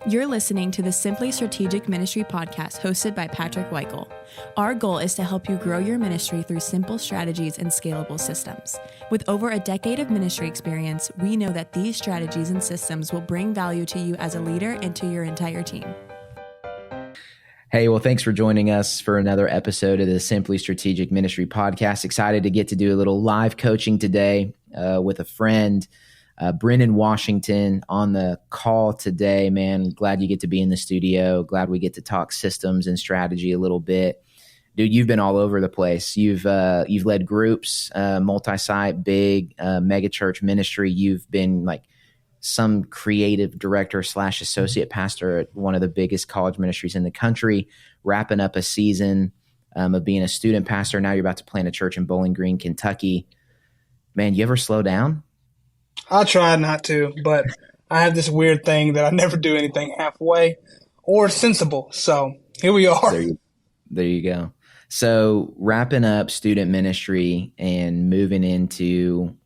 You're listening to the Simply Strategic Ministry podcast hosted by Patrick Weichel. Our goal is to help you grow your ministry through simple strategies and scalable systems. With over a decade of ministry experience, we know that these strategies and systems will bring value to you as a leader and to your entire team. Hey, well, thanks for joining us for another episode of the Simply Strategic Ministry podcast. Excited to get to do a little live coaching today with a friend, Brennan Washington, on the call today. Man, glad you get to be in the studio. Glad we get to talk systems and strategy a little bit. Dude, you've been all over the place. You've led groups, multi-site, big mega church ministry. You've been like some creative director / associate pastor at one of the biggest college ministries in the country, wrapping up a season of being a student pastor. Now you're about to plant a church in Bowling Green, Kentucky. Man, you ever slow down? I try not to, but I have this weird thing that I never do anything halfway or sensible. So here we are. There you go. So wrapping up student ministry and moving into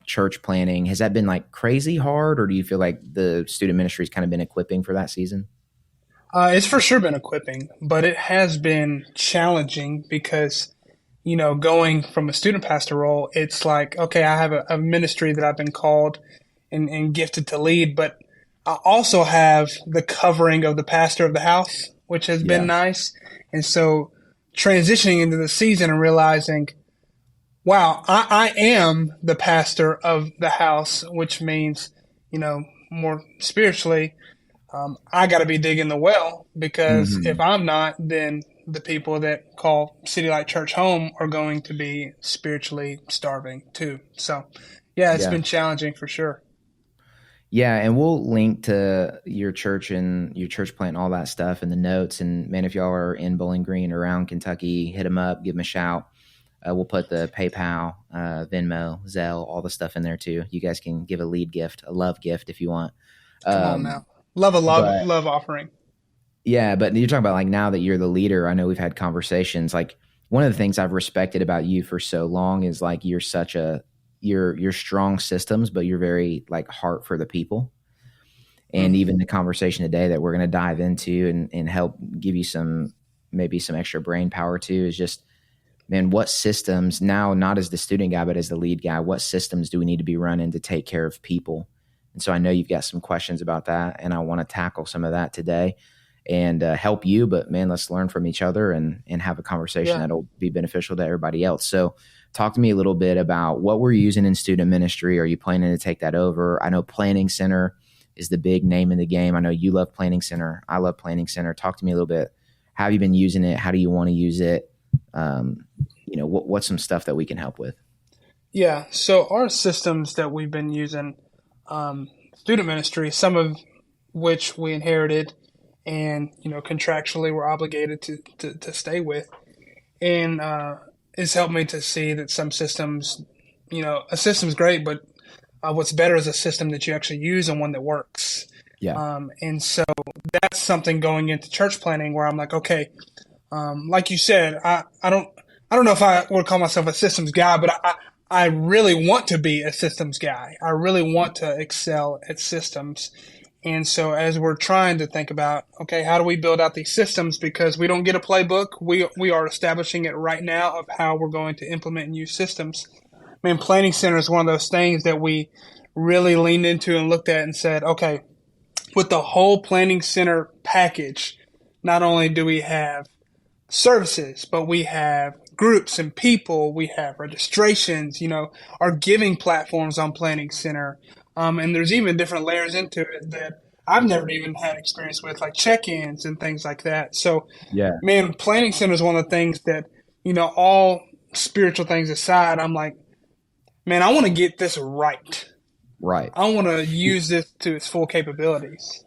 church planning, has that been like crazy hard, or do you feel like the student ministry has kind of been equipping for that season? It's for sure been equipping, but it has been challenging because, you know, going from a student pastor role, it's like, okay, I have a ministry that I've been called and gifted to lead, but I also have the covering of the pastor of the house, which has been nice. And so transitioning into the season and realizing, wow, I am the pastor of the house, which means, you know, more spiritually, I got to be digging the well, because if I'm not, then the people that call City Light Church home are going to be spiritually starving too. So, it's been challenging for sure. Yeah, and we'll link to your church and your church plant and all that stuff in the notes. And man, if y'all are in Bowling Green, around Kentucky, hit them up, give them a shout. We'll put the PayPal, Venmo, Zelle, all the stuff in there too. You guys can give a lead gift, a love gift if you want. Come on now. Love offering. Yeah, but you're talking about like now that you're the leader, I know we've had conversations. Like one of the things I've respected about you for so long is like you're strong systems, but you're very like heart for the people. And even the conversation today that we're going to dive into and help give you maybe some extra brain power to is just, man, what systems now, not as the student guy, but as the lead guy, what systems do we need to be running to take care of people? And so I know you've got some questions about that, and I want to tackle some of that today and help you. But man, let's learn from each other and have a conversation that'll be beneficial to everybody else. So talk to me a little bit about what we're using in student ministry. Are you planning to take that over? I know Planning Center is the big name in the game. I know you love Planning Center. I love Planning Center. Talk to me a little bit. How have you been using it? How do you want to use it? What's some stuff that we can help with? Yeah. So our systems that we've been using, student ministry, some of which we inherited and, you know, contractually we're obligated to stay with. And it's helped me to see that some systems, you know, a system's great, but what's better is a system that you actually use and one that works. Yeah. And so that's something going into church planning where I'm like, okay, like you said, I don't know if I would call myself a systems guy, but I really want to be a systems guy. I really want to excel at systems. And so as we're trying to think about, okay, how do we build out these systems? Because we don't get a playbook. We are establishing it right now of how we're going to implement and use systems. I mean, Planning Center is one of those things that we really leaned into and looked at and said, okay, with the whole Planning Center package, not only do we have services, but we have groups and people, we have registrations, you know, our giving platforms on Planning Center. And there's even different layers into it that I've never even had experience with, like check-ins and things like that. So, man, Planning Center is one of the things that, you know, all spiritual things aside, I'm like, man, I want to get this right. Right. I want to use this to its full capabilities.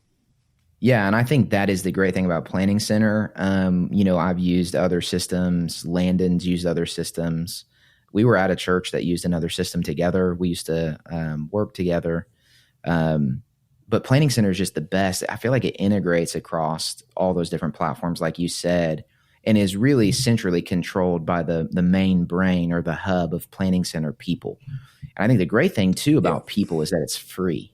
Yeah, and I think that is the great thing about Planning Center. I've used other systems. Landon's used other systems. We were at a church that used another system together. We used to work together. But Planning Center is just the best. I feel like it integrates across all those different platforms, like you said, and is really centrally controlled by the main brain or the hub of Planning Center people. And I think the great thing, too, about people is that it's free.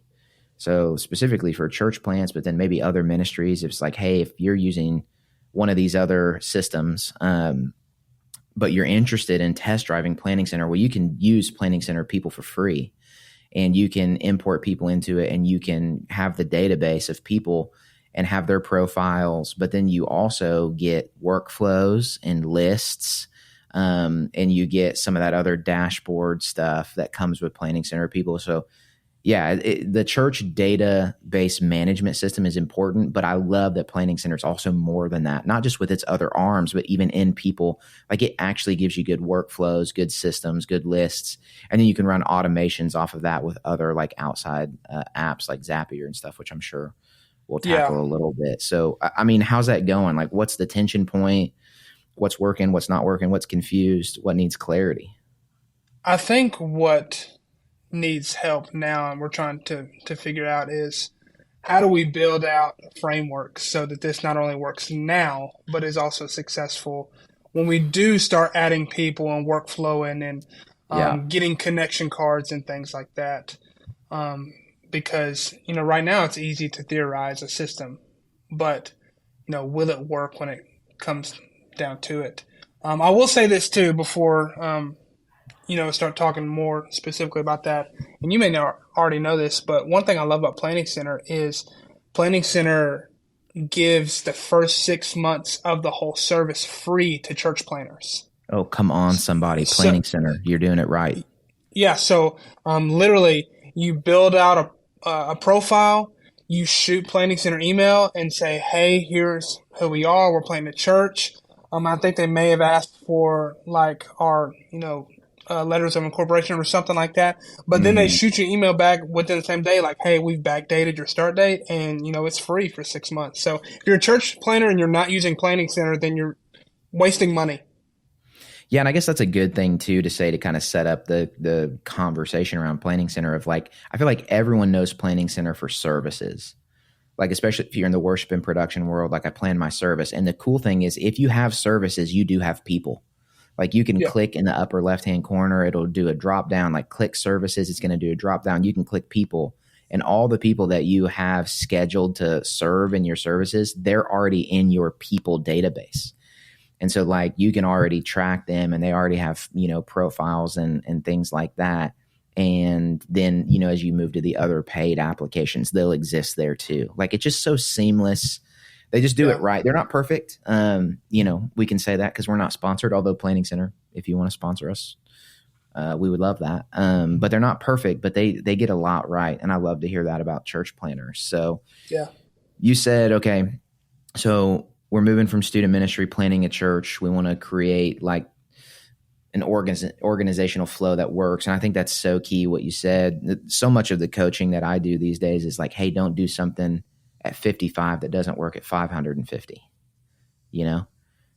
So specifically for church plants, but then maybe other ministries, it's like, hey, if you're using one of these other systems, but you're interested in test driving Planning Center, well, you can use Planning Center people for free, and you can import people into it, and you can have the database of people and have their profiles, but then you also get workflows and lists, and you get some of that other dashboard stuff that comes with Planning Center people. So yeah, the church database management system is important, but I love that Planning Center is also more than that, not just with its other arms, but even in people. Like, it actually gives you good workflows, good systems, good lists, and then you can run automations off of that with other like outside apps like Zapier and stuff, which I'm sure we'll tackle a little bit. So, I mean, how's that going? Like, what's the tension point? What's working? What's not working? What's confused? What needs clarity? I think what needs help now, and we're trying to figure out, is how do we build out a framework so that this not only works now, but is also successful when we do start adding people and workflow and getting connection cards and things like that. Because, right now it's easy to theorize a system, but, will it work when it comes down to it? I will say this too before, start talking more specifically about that. And you may already know this, but one thing I love about Planning Center is Planning Center gives the first 6 months of the whole service free to church planners. Oh, come on, somebody. Planning Center. You're doing it right. Yeah. So literally you build out a profile, you shoot Planning Center email and say, hey, here's who we are. We're planning a church. I think they may have asked for like our, letters of incorporation or something like that. But then they shoot you an email back within the same day, like, hey, we've backdated your start date, and, it's free for 6 months. So if you're a church planner and you're not using Planning Center, then you're wasting money. Yeah, and I guess that's a good thing, too, to say, to kind of set up the conversation around Planning Center of like, I feel like everyone knows Planning Center for services. Like, especially if you're in the worship and production world, like I plan my service. And the cool thing is, if you have services, you do have people. Like, you can click in the upper left-hand corner. It'll do a drop down, like click services. It's going to do a drop down. You can click people, and all the people that you have scheduled to serve in your services, they're already in your people database. And so like you can already track them, and they already have, profiles and things like that. And then, as you move to the other paid applications, they'll exist there too. Like, it's just so seamless. They just do it right. They're not perfect. We can say that because we're not sponsored, although Planning Center, if you want to sponsor us, we would love that. But they're not perfect, but they get a lot right. And I love to hear that about church planners. So you said, okay, so we're moving from student ministry, planning a church. We want to create like an organizational flow that works. And I think that's so key what you said. So much of the coaching that I do these days is like, hey, don't do something at 55 that doesn't work at 550,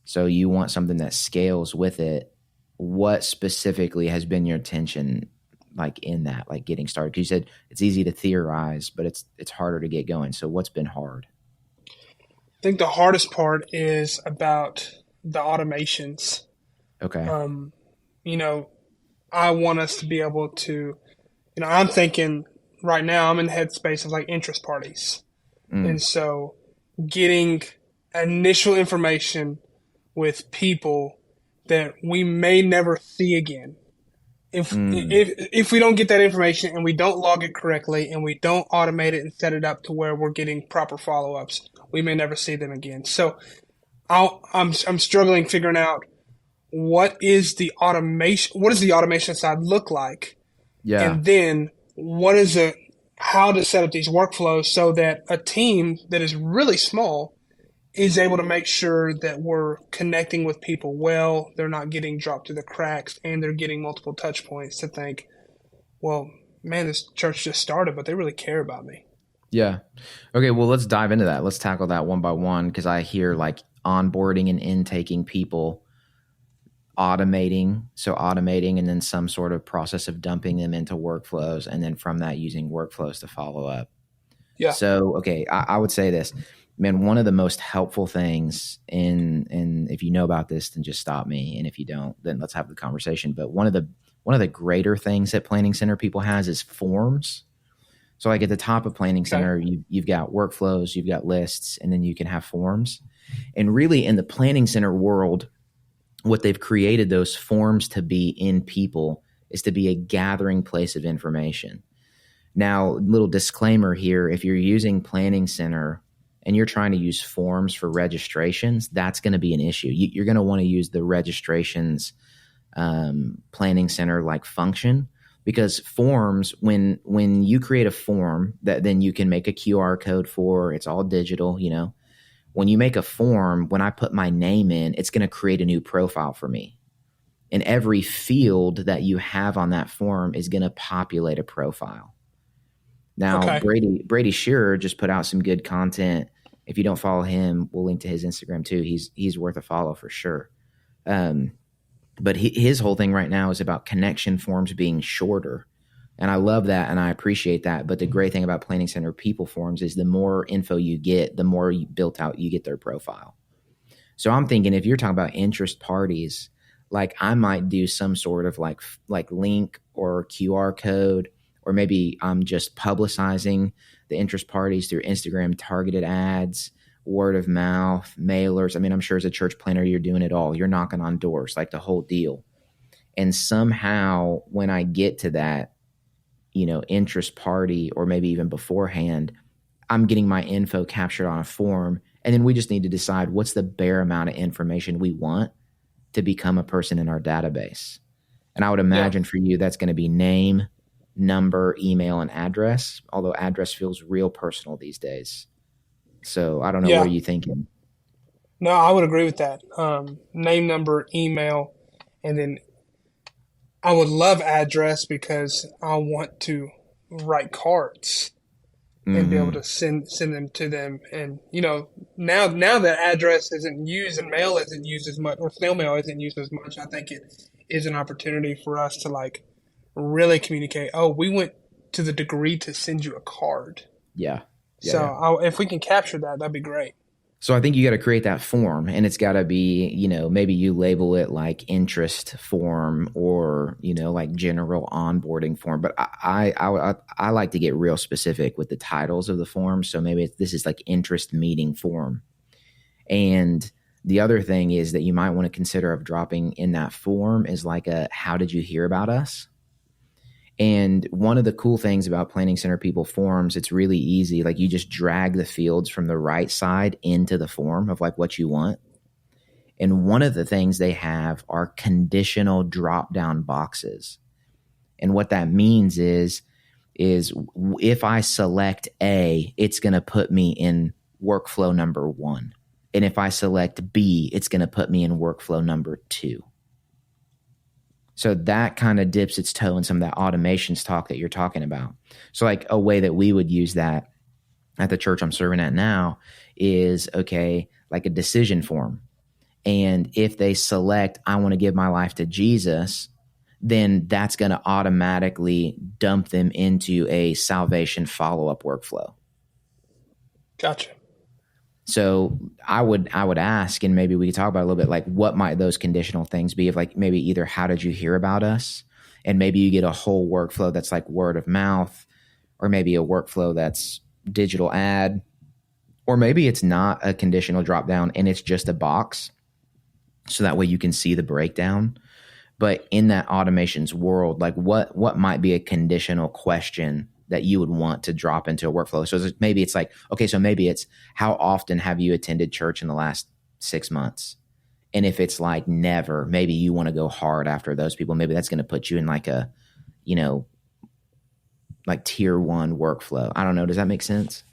So you want something that scales with it. What specifically has been your attention like in that, like getting started? 'Cause you said it's easy to theorize, but it's harder to get going. So what's been hard? I think the hardest part is about the automations. Okay. I want us to be able to, I'm thinking right now I'm in the headspace of like interest parties. And so getting initial information with people that we may never see again. If we don't get that information and we don't log it correctly and we don't automate it and set it up to where we're getting proper follow-ups, we may never see them again. So I'm struggling figuring out what is the automation side look like? Yeah. And then how to set up these workflows so that a team that is really small is able to make sure that we're connecting with people well, they're not getting dropped through the cracks, and they're getting multiple touch points to think, well, man, this church just started, but they really care about me. Yeah. Okay, well, let's dive into that. Let's tackle that one by one, because I hear like onboarding and intaking people, automating and then some sort of process of dumping them into workflows, and then from that using workflows to follow up. Yeah. So, okay, I would say this, man, one of the most helpful things and if you know about this, then just stop me. And if you don't, then let's have the conversation. But one of the greater things that Planning Center people has is forms. So like at the top of Planning Okay. Center, you've got workflows, you've got lists, and then you can have forms. And really in the Planning Center world, what they've created those forms to be in people is to be a gathering place of information. Now, little disclaimer here, if you're using Planning Center and you're trying to use forms for registrations, that's going to be an issue. You're going to want to use the registrations Planning Center like function, because forms, when you create a form that then you can make a QR code for, it's all digital, you know. When you make a form, when I put my name in, it's going to create a new profile for me. And every field that you have on that form is going to populate a profile. Now, Okay. Brady Shearer just put out some good content. If you don't follow him, we'll link to his Instagram too. He's worth a follow for sure. But his whole thing right now is about connection forms being shorter. And I love that and I appreciate that. But the great thing about Planning Center people forms is the more info you get, the more built out you get their profile. So I'm thinking if you're talking about interest parties, like I might do some sort of like link or QR code, or maybe I'm just publicizing the interest parties through Instagram targeted ads, word of mouth, mailers. I mean, I'm sure as a church planner, you're doing it all. You're knocking on doors, like the whole deal. And somehow when I get to that, you know, interest party, or maybe even beforehand, I'm getting my info captured on a form. And then we just need to decide what's the bare amount of information we want to become a person in our database. And I would imagine for you, that's going to be name, number, email, and address, although address feels real personal these days. So I don't know, what are you thinking? No, I would agree with that. Name, number, email, and then I would love address because I want to write cards and be able to send them to them. And you know, now that address isn't used and mail isn't used as much, or snail mail isn't used as much, I think it is an opportunity for us to like really communicate. Oh, we went to the degree to send you a card. Yeah. So if we can capture that, that'd be great. So I think you got to create that form, and it's got to be, you know, maybe you label it like interest form, or, you know, like general onboarding form. But I like to get real specific with the titles of the form. So maybe this is like interest meeting form. And the other thing is that you might want to consider of dropping in that form is like a, how did you hear about us? And one of the cool things about Planning Center people forms, it's really easy. Like you just drag the fields from the right side into the form of like what you want. And one of the things they have are conditional drop down boxes. And what that means is if I select A, it's going to put me in workflow number 1. And if I select B, it's going to put me in workflow number 2. So that kind of dips its toe in some of that automations talk that you're talking about. So like a way that we would use that at the church I'm serving at now is, okay, like a decision form. And if they select, I want to give my life to Jesus, then that's going to automatically dump them into a salvation follow-up workflow. Gotcha. So I would ask, and maybe we could talk about it a little bit, like what might those conditional things be, of like maybe either how did you hear about us, and maybe you get a whole workflow that's like word of mouth, or maybe a workflow that's digital ad, or maybe it's not a conditional drop down and it's just a box. So that way you can see the breakdown. But in that automations world, like what might be a conditional question that you would want to drop into a workflow? So maybe it's like, okay, so maybe it's how often have you attended church in the last 6 months? And if it's like never, maybe you want to go hard after those people. Maybe that's going to put you in like a, you know, like tier 1 workflow. I don't know. Does that make sense?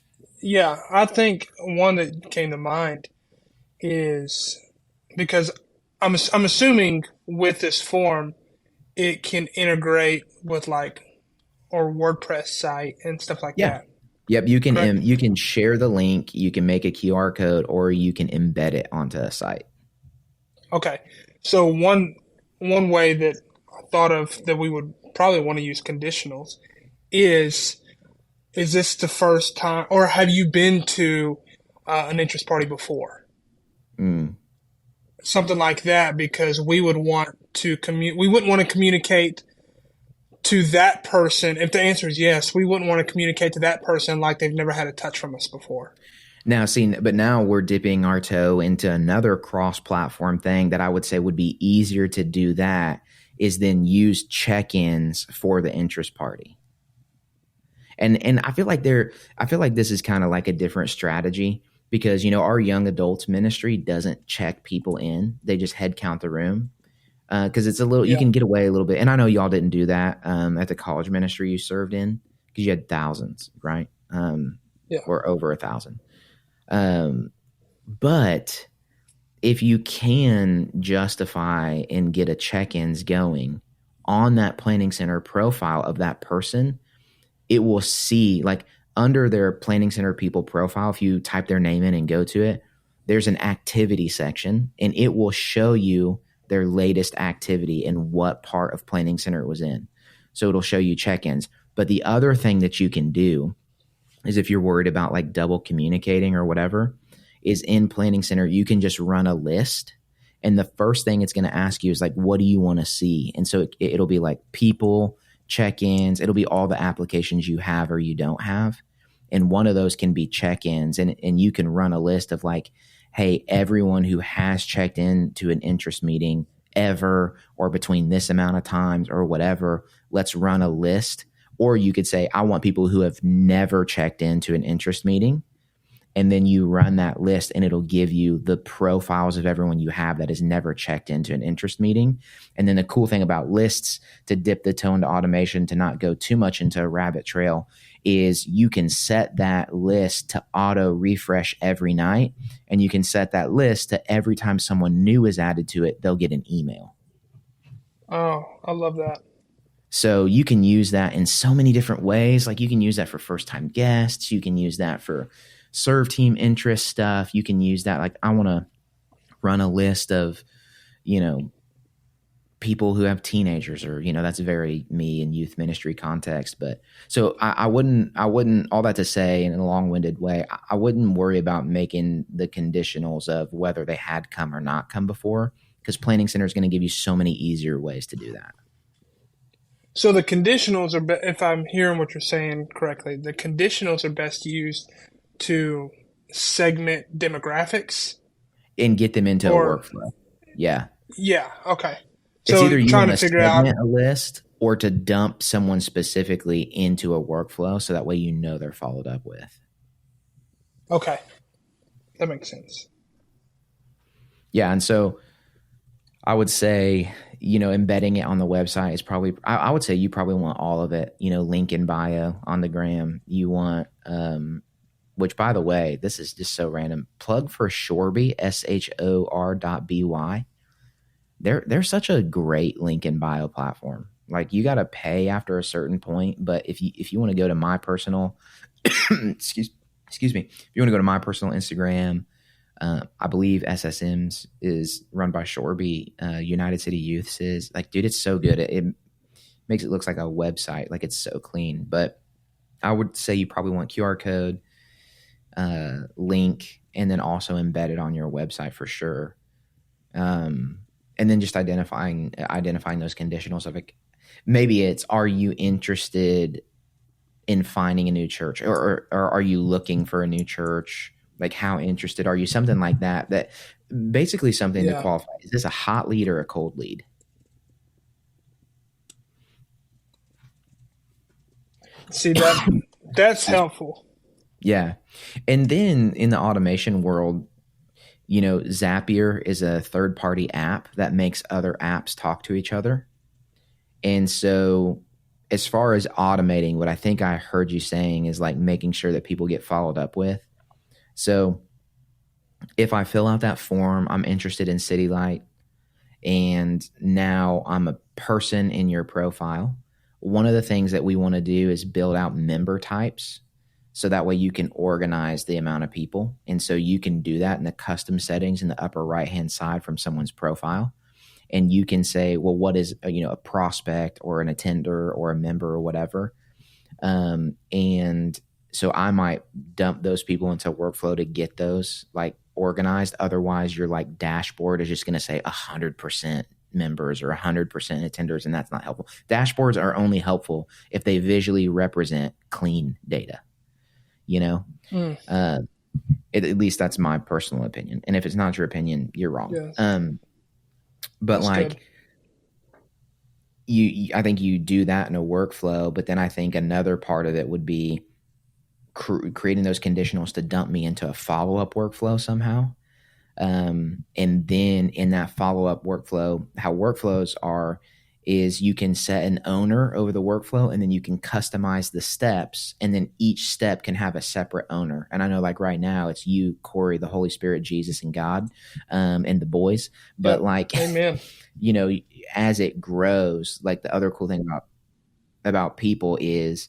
Yeah, I think one that came to mind is because I'm assuming with this form, it can integrate with like or WordPress site and stuff like that. Yep. You can share the link, you can make a QR code, or you can embed it onto a site. Okay. So one way that I thought of that we would probably want to use conditionals is this the first time, or have you been to an interest party before? Something like that, because we would want to we wouldn't want to communicate to that person, if the answer is yes, we wouldn't want to communicate to that person like they've never had a touch from us before. Now, but now we're dipping our toe into another cross-platform thing that I would say would be easier to do. That is then use check-ins for the interest party. And I feel like this is kind of like a different strategy because, our young adults ministry doesn't check people in. They just head count the room. Because it's a little, you can get away a little bit. And I know y'all didn't do that at the college ministry you served in because you had thousands, right? Or over 1,000. But if you can justify and get a check-ins going on that planning center profile of that person, it will see, like, under their planning center people profile, if you type their name in and go to it, there's an activity section and it will show you their latest activity and what part of planning center it was in. So it'll show you check-ins. But the other thing that you can do is, if you're worried about like double communicating or whatever, is in planning center, you can just run a list. And the first thing it's going to ask you is like, what do you want to see? And so it'll be like people, check-ins. It'll be all the applications you have or you don't have. And one of those can be check-ins. And you can run a list of like, hey, everyone who has checked in to an interest meeting ever or between this amount of times or whatever, let's run a list. Or you could say, I want people who have never checked into an interest meeting. And then you run that list and it'll give you the profiles of everyone you have that has never checked into an interest meeting. And then the cool thing about lists, to dip the toe into automation, to not go too much into a rabbit trail, is you can set that list to auto refresh every night. And you can set that list to every time someone new is added to it, they'll get an email. Oh, I love that. So you can use that in so many different ways. Like you can use that for first-time guests. You can use that for serve team interest stuff. You can use that. Like, I want to run a list of, people who have teenagers, or, that's very me in youth ministry context. But so I wouldn't, all that to say in a long-winded way, I wouldn't worry about making the conditionals of whether they had come or not come before, because Planning Center is going to give you so many easier ways to do that. So the conditionals are, if I'm hearing what you're saying correctly, the conditionals are best used to segment demographics and get them into a workflow. Yeah. Yeah. Okay. It's So either you trying want to to figure out segment a list or to dump someone specifically into a workflow, so that way they're followed up with. Okay. That makes sense. Yeah, and so I would say, embedding it on the website is probably, I would say you probably want all of it, link in bio on the gram. You want, which, by the way, this is just so random, plug for Shorby, SHOR.BY. They're such a great link in bio platform. Like, you got to pay after a certain point, but if you want to go to my personal, excuse me, if you want to go to my personal Instagram, I believe SSM's is run by Shorby. United City Youth's is, like, dude, it's so good. It makes it look like a website. Like, it's so clean. But I would say you probably want QR code, link, and then also embed it on your website for sure. And then just identifying those conditionals of, like, maybe it's, are you interested in finding a new church, or are you looking for a new church? Like, how interested are you? Something like that. That basically something to qualify. Is this a hot lead or a cold lead? See, that's helpful. Yeah. And then in the automation world, Zapier is a third-party app that makes other apps talk to each other. And so as far as automating, what I think I heard you saying is, like, making sure that people get followed up with. So if I fill out that form, I'm interested in City Light, and now I'm a person in your profile, one of the things that we want to do is build out member types. So that way you can organize the amount of people. And so you can do that in the custom settings in the upper right-hand side from someone's profile. And you can say, well, what is a prospect or an attender or a member or whatever. And so I might dump those people into workflow to get those, like, organized. Otherwise, your, like, dashboard is just going to say 100% members or 100% attenders, and that's not helpful. Dashboards are only helpful if they visually represent clean data, you know? At least that's my personal opinion. And if it's not your opinion, you're wrong. Yes. But That's like, good. I think you do that in a workflow, but then I think another part of it would be creating those conditionals to dump me into a follow-up workflow somehow. And then in that follow-up workflow, how workflows are is you can set an owner over the workflow, and then you can customize the steps, and then each step can have a separate owner. And I know like right now it's you, Corey, the Holy Spirit, Jesus, and God, and the boys. But like, Amen. You know, as it grows, like the other cool thing about people is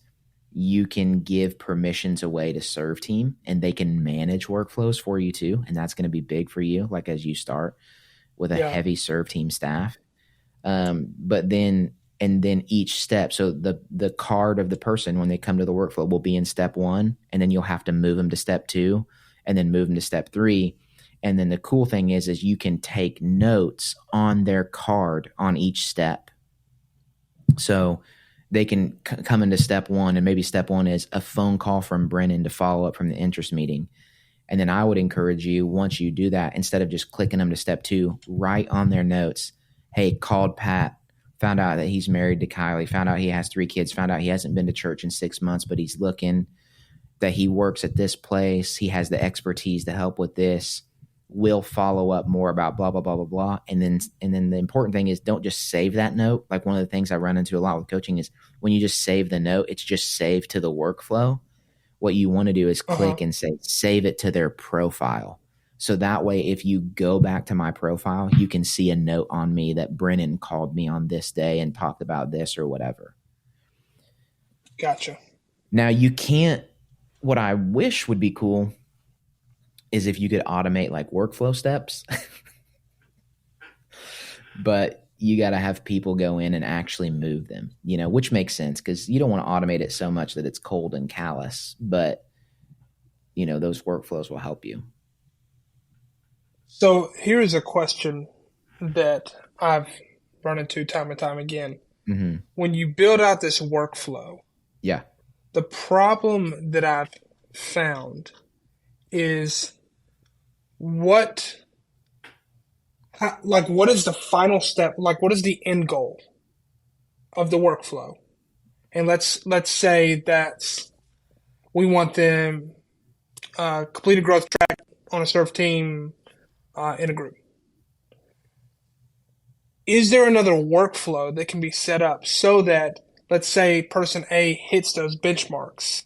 you can give permissions away to serve team, and they can manage workflows for you too. And that's going to be big for you, like as you start with a heavy serve team staff. But then each step, so the card of the person when they come to the workflow will be in step 1, and then you'll have to move them to step 2, and then move them to step 3. And then the cool thing is you can take notes on their card on each step. So they can come into step 1, and maybe step 1 is a phone call from Brennan to follow up from the interest meeting. And then I would encourage you, once you do that, instead of just clicking them to step 2, write on their notes, hey, called Pat, found out that he's married to Kylie, found out he has 3 kids, found out he hasn't been to church in 6 months, but he's looking, that he works at this place. He has the expertise to help with this. We'll follow up more about blah, blah, blah, blah, blah. And then the important thing is don't just save that note. Like one of the things I run into a lot with coaching is when you just save the note, it's just saved to the workflow. What you want to do is click and say, save it to their profile. So that way, if you go back to my profile, you can see a note on me that Brennan called me on this day and talked about this or whatever. Gotcha. Now you can't, what I wish would be cool is if you could automate like workflow steps, but you got to have people go in and actually move them, you know, which makes sense because you don't want to automate it so much that it's cold and callous, but you know, those workflows will help you. So here's a question that I've run into time and time again. Mm-hmm. When you build out this workflow, the problem that I've found is what is the final step? Like, what is the end goal of the workflow? And let's say that we want them complete a growth track on a serve team in a group. Is there another workflow that can be set up so that, let's say, person A hits those benchmarks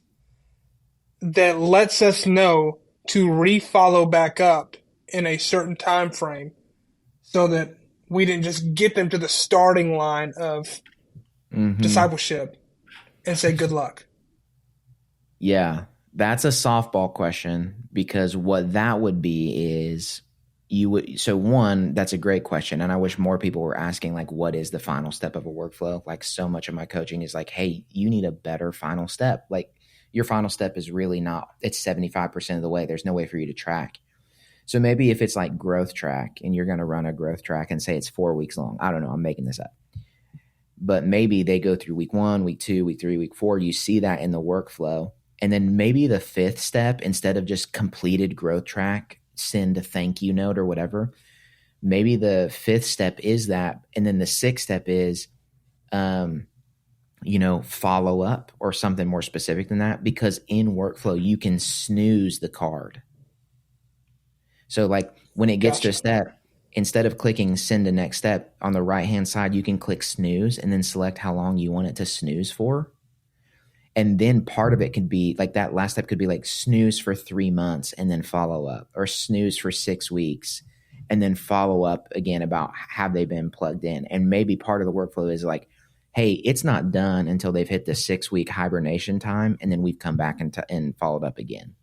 that lets us know to refollow back up in a certain time frame so that we didn't just get them to the starting line of discipleship and say good luck? Yeah, that's a softball question because what that would be is that's a great question. And I wish more people were asking, like, what is the final step of a workflow? Like, so much of my coaching is like, hey, you need a better final step. Like, your final step is really not, it's 75% of the way. There's no way for you to track. So maybe if it's like growth track and you're going to run a growth track and say it's 4 weeks long, I don't know, I'm making this up. But maybe they go through week 1, week 2, week 3, week 4. You see that in the workflow. And then maybe the 5th step, instead of just completed growth track, send a thank you note or whatever. Maybe the 5th step is that. And then the 6th step is, follow up or something more specific than that, because in workflow, you can snooze the card. So like when it gets to a step, instead of clicking send to next step on the right-hand side, you can click snooze and then select how long you want it to snooze for. And then part of it could be like that last step could be like snooze for 3 months and then follow up, or snooze for 6 weeks and then follow up again about have they been plugged in. And maybe part of the workflow is like, hey, it's not done until they've hit the 6-week hibernation time. And then we've come back and followed up again.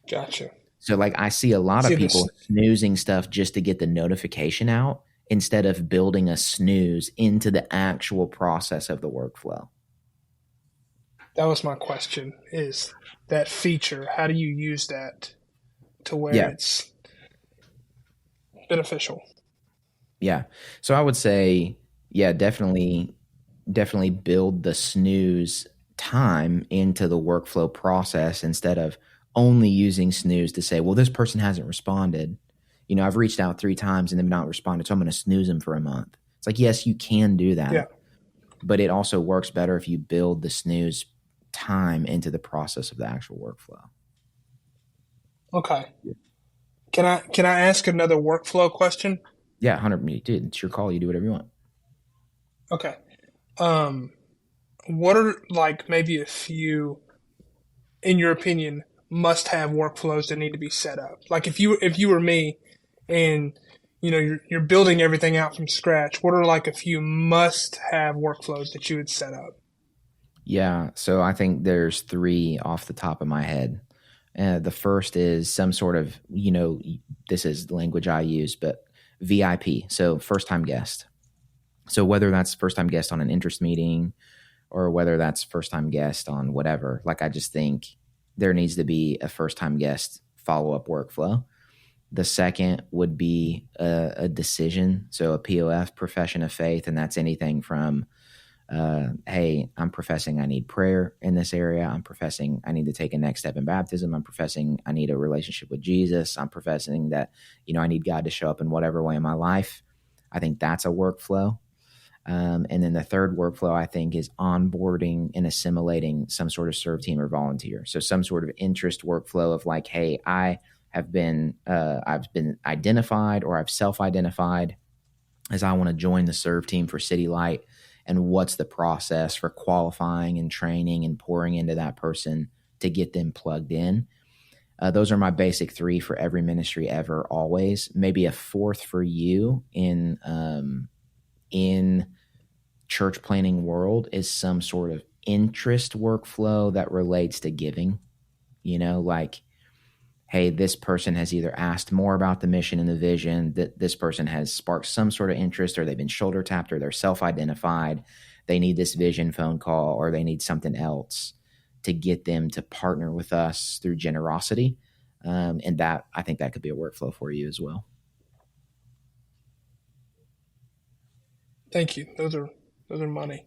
Gotcha. So like I see a lot of people snoozing stuff just to get the notification out instead of building a snooze into the actual process of the workflow. That was my question, is that feature, how do you use that to where it's beneficial? Yeah. So I would say, yeah, definitely build the snooze time into the workflow process instead of only using snooze to say, well, this person hasn't responded. I've reached out 3 times and they've not responded, so I'm going to snooze them for a month. It's like, yes, you can do Yeah. that, but it also works better if you build the snooze time into the process of the actual workflow. Okay. Can I ask another workflow question? Yeah, 100. Dude, it's your call. You do whatever you want. Okay. Um, what are like maybe a few, in your opinion, must-have workflows that need to be set up? Like if you were me, and you're building everything out from scratch, what are like a few must-have workflows that you would set up? Yeah, so I think there's 3 off the top of my head. The first is some sort of, this is the language I use, but VIP, so first time guest. So whether that's first time guest on an interest meeting or whether that's first time guest on whatever, like I just think there needs to be a first time guest follow up workflow. The second would be a decision, so a POF, profession of faith, and that's anything from hey, I'm professing I need prayer in this area. I'm professing I need to take a next step in baptism. I'm professing I need a relationship with Jesus. I'm professing that, I need God to show up in whatever way in my life. I think that's a workflow. And then the third workflow, I think, is onboarding and assimilating some sort of serve team or volunteer. So some sort of interest workflow of like, hey, I've been identified or I've self-identified as I want to join the serve team for City Light, and what's the process for qualifying and training and pouring into that person to get them plugged in. Those are my basic 3 for every ministry ever, always. Maybe a fourth for you in church planning world is some sort of interest workflow that relates to giving. Like, hey, this person has either asked more about the mission and the vision, that this person has sparked some sort of interest, or they've been shoulder tapped, or they're self-identified. They need this vision phone call, or they need something else to get them to partner with us through generosity. And that, I think that could be a workflow for you as well. Thank you. Those are money.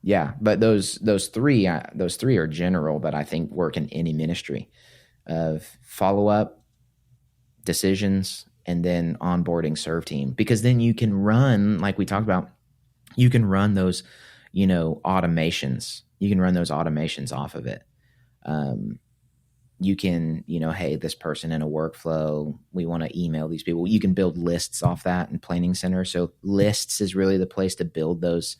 Yeah, but those 3 are general, but I think work in any ministry of follow-up, decisions, and then onboarding serve team. Because then you can run, like we talked about, you can run those, automations. You can run those automations off of it. You can, hey, this person in a workflow, we want to email these people. You can build lists off that in Planning Center. So lists is really the place to build those.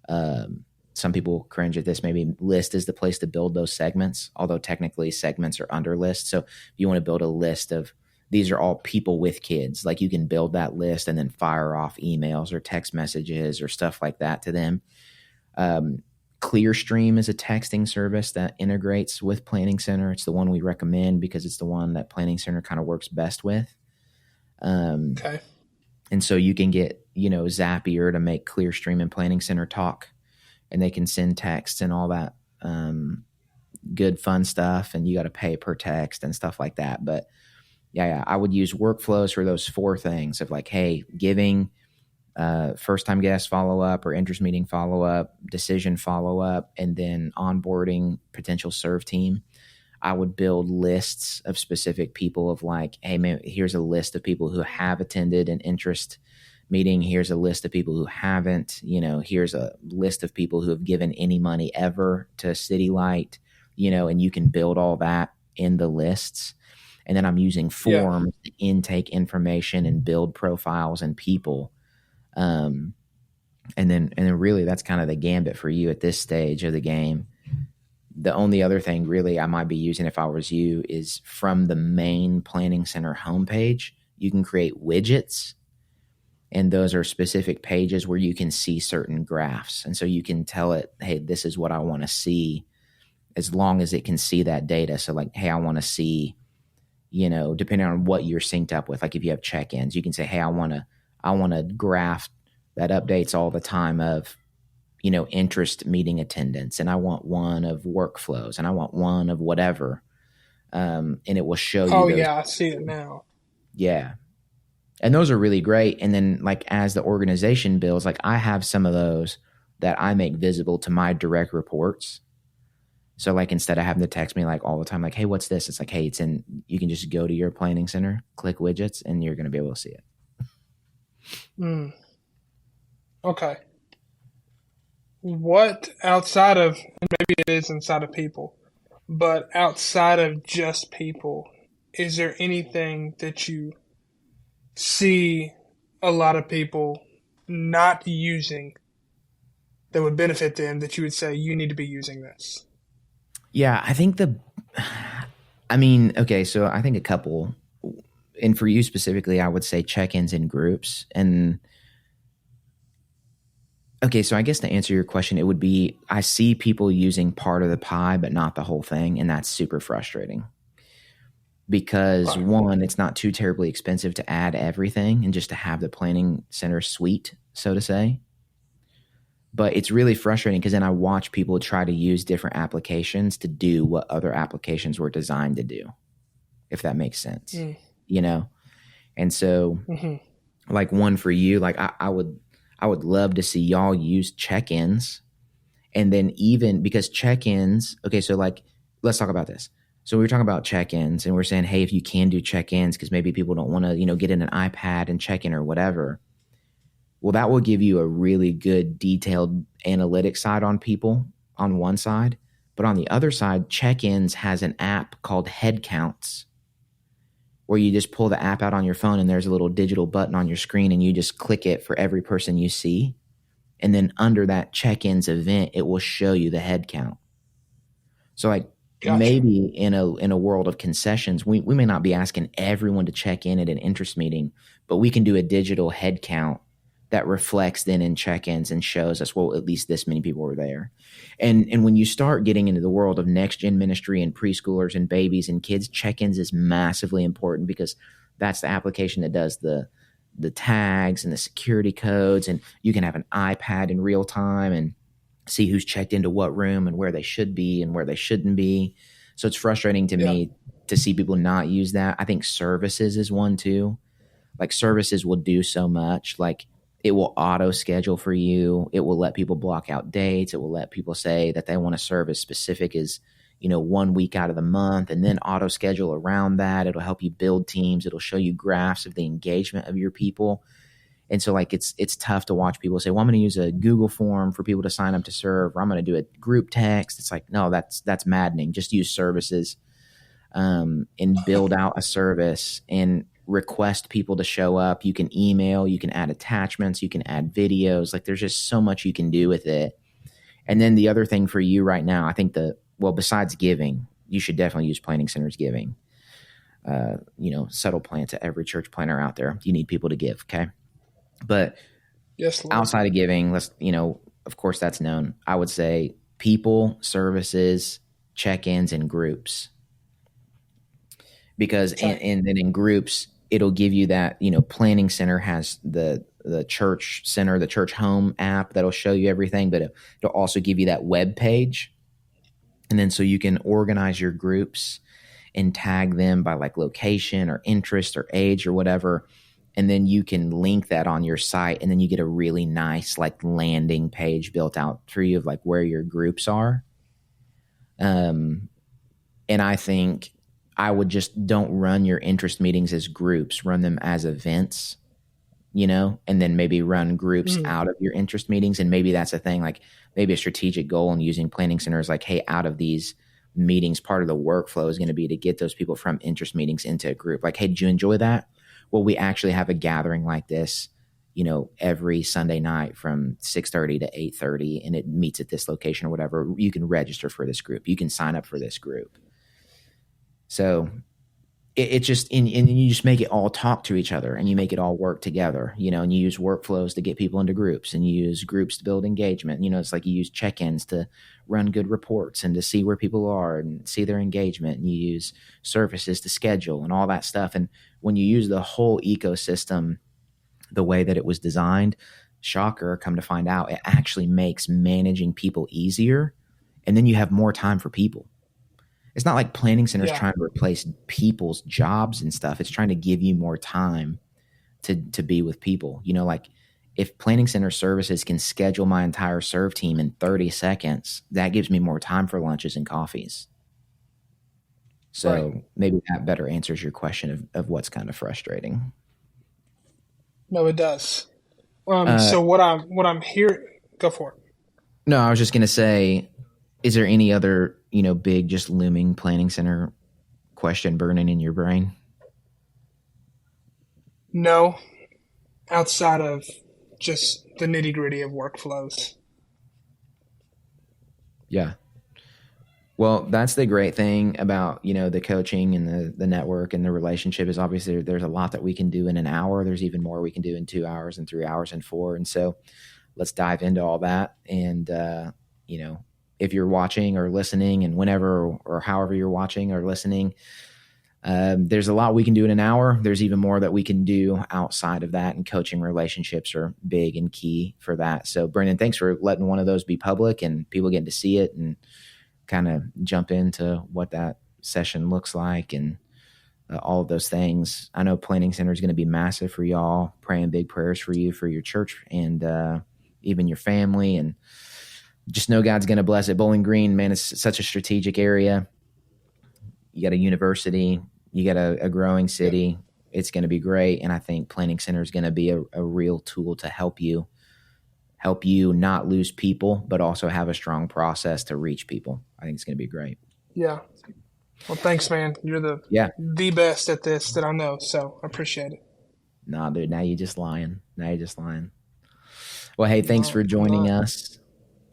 Some people cringe at this. Maybe list is the place to build those segments, although technically segments are under lists. So if you want to build a list of, these are all people with kids, like you can build that list and then fire off emails or text messages or stuff like that to them. ClearStream is a texting service that integrates with Planning Center. It's the one we recommend because it's the one that Planning Center kind of works best with. Okay. And so you can get, Zapier to make ClearStream and Planning Center talk, and they can send texts and all that good fun stuff, and you got to pay per text and stuff like that. But yeah, I would use workflows for those 4 things of like, hey, giving, first time guest follow-up or interest meeting follow-up, decision follow-up, and then onboarding potential serve team. I would build lists of specific people of like, hey, man, here's a list of people who have attended an interest meeting. Here's a list of people who haven't, here's a list of people who have given any money ever to City Light, and you can build all that in the lists. And then I'm using forms to intake information and build profiles and people. And then really that's kind of the gambit for you at this stage of the game. The only other thing really I might be using if I was you is from the main Planning Center homepage, you can create widgets. And those are specific pages where you can see certain graphs. And so you can tell it, hey, this is what I want to see, as long as it can see that data. So like, hey, I want to see, depending on what you're synced up with, like if you have check-ins, you can say, hey, I want a graph that updates all the time of, interest meeting attendance. And I want one of workflows, and I want one of whatever. And it will show you. Oh, yeah, I see it now. Yeah. And those are really great. And then like as the organization builds, like I have some of those that I make visible to my direct reports. So like instead of having to text me like all the time, like, hey, what's this? It's like, hey, it's in, you can just go to your planning center, click widgets, and you're going to be able to see it. Mm. Okay. What outside of, and maybe it is inside of people, but outside of just people, is there anything that you see a lot of people not using that would benefit them that you would say you need to be using this? Yeah, I think okay, so I think a couple, and for you specifically, I would say check-ins in groups. And okay, so I guess to answer your question, it would be I see people using part of the pie, but not the whole thing. And that's super frustrating because Right. one, it's not too terribly expensive to add everything and just to have the planning center suite, so to say. But it's really frustrating because then I watch people try to use different applications to do what other applications were designed to do, if that makes sense, you know? And so like one for you, like I would love to see y'all use check-ins. And then even because check-ins, okay, so like, let's talk about this. So we were talking about check-ins and we're saying, hey, if you can do check-ins, because maybe people don't want to, get in an iPad and check in or whatever. Well, that will give you a really good detailed analytic side on people on one side. But on the other side, check-ins has an app called Head Counts, where you just pull the app out on your phone and there's a little digital button on your screen and you just click it for every person you see. And then under that check-ins event, it will show you the head count. So like maybe in a world of concessions, we may not be asking everyone to check in at an interest meeting, but we can do a digital head count that reflects then in check-ins and shows us, well, at least this many people were there. And when you start getting into the world of next-gen ministry and preschoolers and babies and kids, check-ins is massively important because that's the application that does the tags and the security codes, and you can have an iPad in real time and see who's checked into what room and where they should be and where they shouldn't be. So it's frustrating to me to see people not use that. I think services is one too. Like services will do so much. Like it will auto schedule for you. It will let people block out dates. It will let people say that they want to serve as specific as, 1 week out of the month and then auto schedule around that. It'll help you build teams. It'll show you graphs of the engagement of your people. And so like it's tough to watch people say, well, I'm going to use a Google form for people to sign up to serve, or I'm going to do a group text. It's like, no, that's maddening. Just use services and build out a service and request people to show up. You can email, you can add attachments, you can add videos. Like there's just so much you can do with it. And then the other thing for you right now, I think besides giving, you should definitely use Planning Center's giving. Subtle plan to every church planner out there. You need people to give. Okay. But yes, Lord. Outside of giving, of course that's known. I would say people, services, check-ins, and groups. Because and then in groups, it'll give you that, Planning Center has the church center, the church home app that'll show you everything, but it'll also give you that web page. And then so you can organize your groups and tag them by like location or interest or age or whatever. And then you can link that on your site. And then you get a really nice like landing page built out for you of like where your groups are. And I think I would just don't run your interest meetings as groups, run them as events, and then maybe run groups out of your interest meetings. And maybe that's a thing, like maybe a strategic goal in using Planning Center is like, hey, out of these meetings, part of the workflow is going to be to get those people from interest meetings into a group. Like, hey, did you enjoy that? Well, we actually have a gathering like this, every Sunday night from 6:30 to 8:30, and it meets at this location or whatever. You can register for this group. You can sign up for this group. So it just, and you just make it all talk to each other and you make it all work together, and you use workflows to get people into groups and you use groups to build engagement. It's like you use check-ins to run good reports and to see where people are and see their engagement. And you use services to schedule and all that stuff. And when you use the whole ecosystem the way that it was designed, shocker, come to find out, it actually makes managing people easier. And then you have more time for people. It's not like Planning Center is trying to replace people's jobs and stuff. It's trying to give you more time to be with people. You know, like if Planning Center Services can schedule my entire serve team in 30 seconds, that gives me more time for lunches and coffees. So maybe that better answers your question of what's kind of frustrating. No, it does. So what I'm hearing, go for it. No, I was just going to say, is there any other, big, just looming Planning Center question burning in your brain? No, outside of just the nitty gritty of workflows. Yeah. Well, that's the great thing about, the coaching and the network and the relationship is obviously there's a lot that we can do in an hour. There's even more we can do in 2 hours and 3 hours and 4. And so let's dive into all that. And, if you're watching or listening and whenever or however you're watching or listening, there's a lot we can do in an hour. There's even more that we can do outside of that, and coaching relationships are big and key for that. So Brennan, thanks for letting one of those be public and people getting to see it and kind of jump into what that session looks like and all of those things. I know Planning Center is going to be massive for y'all. Praying big prayers for you, for your church, and even your family. And just know God's going to bless it. Bowling Green, man, it's such a strategic area. You got a university, you got a growing city. It's going to be great. And I think Planning Center is going to be a real tool to help you not lose people, but also have a strong process to reach people. I think it's going to be great. Yeah. Well, thanks, man. You're the best at this that I know. So I appreciate it. Nah, dude, now you're just lying. Well, hey, thanks for joining us.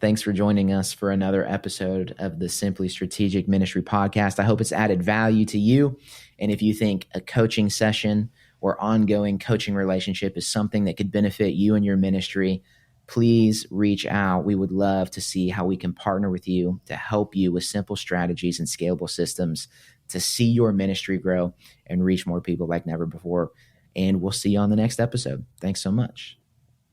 Thanks for joining us for another episode of the Simply Strategic Ministry podcast. I hope it's added value to you. And if you think a coaching session or ongoing coaching relationship is something that could benefit you and your ministry, please reach out. We would love to see how we can partner with you to help you with simple strategies and scalable systems to see your ministry grow and reach more people like never before. And we'll see you on the next episode. Thanks so much.